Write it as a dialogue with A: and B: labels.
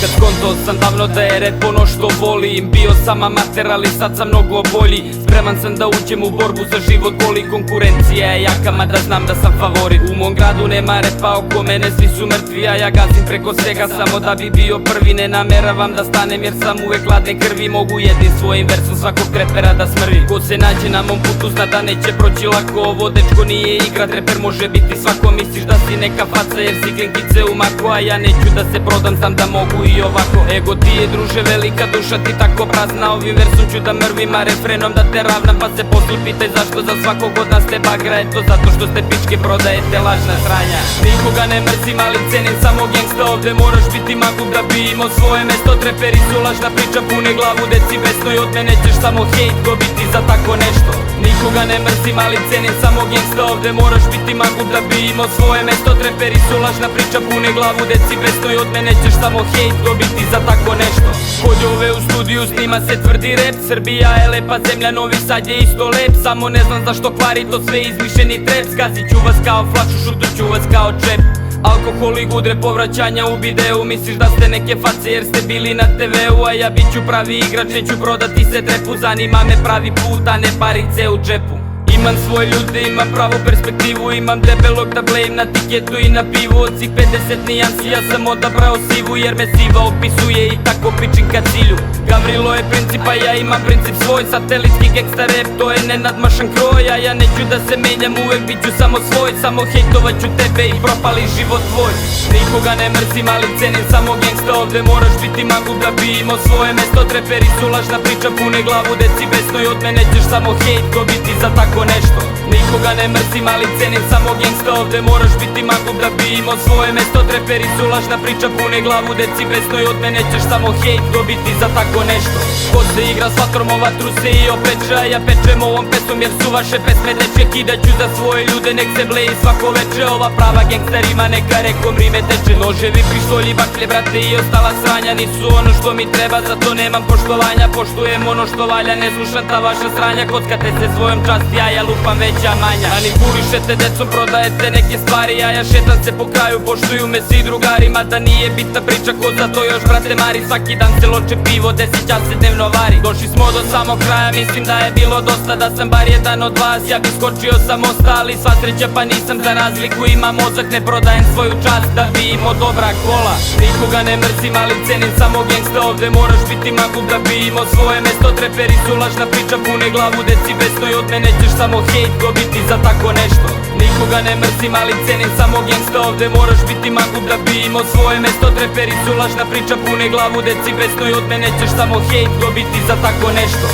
A: Kad skonto sam davno da je rap ono što volim. Bio sam amater ali sad sam mnogo bolji. Spreman sam da uđem u borbu za život boli. Konkurencija je jaka mada znam da sam favorit. U mom gradu nema repa oko mene, svi su mrtvi, a ja gazim preko svega samo da bi bio prvi. Ne nameravam da stanem jer sam uvek hladne krvi. Mogu jednim svojim versom svakog trepera da smrvi. Ko se nađe na mom putu zna da neće proći lako. Ovo dečko nije igra, treper može biti svako. Misliš da si neka faca jer si klinkice u mako, a ja neću da se prodam, znam da mogu i ovako. Ego ti je druže velika duša, ti tako prazna. Ovim versom ću da mrvim, a refrenom da te ravnam. Pa se posle pitaj zašto za svakog od nas te bagra. Eto zato što ste pičke, prodajete lažna sranja. Nikoga ne mrzim ali cenim samo gangsta. Ovde moraš biti magub da bi imao svoje mesto. Treperi su lažna priča, pune glavu deci besno. I od mene ćeš samo hejt dobiti za tako nešto. Nikoga ne mrzim ali cenim samo gangsta. Ovde moraš biti magub da bi imao svoje mesto. Treperi su lažna priča, pune glavu deci besno. I od mene ćeš samo hejt dobiti za tako nešto. Kod ove u studiju snima se tvrdi rap. Srbija je lepa zemlja, Novi Sad je isto lep. Samo ne znam zašto kvari to sve izmišljeni trep. Skazit ću vas kao flašu, šutut ću vas kao čep. Alkohol i gudre, povraćanja u bideu. Misliš da ste neke face jer ste bili na TV-u. A ja bit ću pravi igrač, neću prodati se trepu. Zanima me pravi put, a ne parice u džepu. Imam svoje ljude, imam pravu perspektivu. Imam debelog da blejim na tiketu i na pivu. Od svih 50 nijansi ja sam odabrao sivu. Jer me siva opisuje i tako pričim ka cilju. Gavrilo je princip, a ja imam princip svoj. Satelitski gangsta rap, to je nenadmašan kroj. A ja neću da se menjam, uvek bit ću samo svoj. Samo hejtovat ću tebe i propali život tvoj. Nikoga ne mrzim ali cenim samo gangsta. Ovde moraš biti magub da bi imao svoje mesto. Treperi su lažna priča, pune glavu deci besno. I od mene ćeš samo hejt dobiti za tako nešto. Nikoga ne mrzim ali cenim samo gangsta. Ovde moraš biti magub da bi imao svoje mesto. Treperi su lažna priča, pune glavu deci besno. I od mene ćeš samo hejt dobiti za tako nešto. Ko se igra s vatrom, ova truse i opeče. A ja pečem ovom pesom jer su vaše pesme deče. Kidaću za svoje ljude, nek se bleji svako veče. Ova prava gangsta rima, neka rekom rime teče. Noževi, pištolji, baklje, brate i ostala sranja nisu ono što mi treba, zato nemam poštovanja. Poštujem ono što valja, ne slušam ta vaša sranja. Kockate se svojom časti, a ja lupam veća manja. Manipulišete decom, prodajete neke stvari, a ja šetam se po kraju, poštuju me svi drugari. Mada nije bitna priča, ko za to još brate mari. Svaki dan se loče pivo, 10 čas se dnevno vari. Došli smo do samog kraja, mislim da je bilo dosta. Da sam bar jedan od vas, ja bi skočio sa mosta. Ali sva sreća pa nisam, za razliku imam mozak. Ne prodajem svoju čast da bi imao dobra kola. Nikoga ne mrzim ali cenim samo gangsta. Ovde moraš biti magub da bi imao svoje mesto. Treperi su lažna priča, pune glavu deci besno. I od mene ćeš samo hejt dobiti za tako nešto. Nikoga ne mrzim ali cenim samo gangsta. Ovde moraš biti magub da bi imao svoje mesto. Treperi su lažna priča, pune glavu deci besno. I od mene ćeš samo hejt dobiti za tako nešto.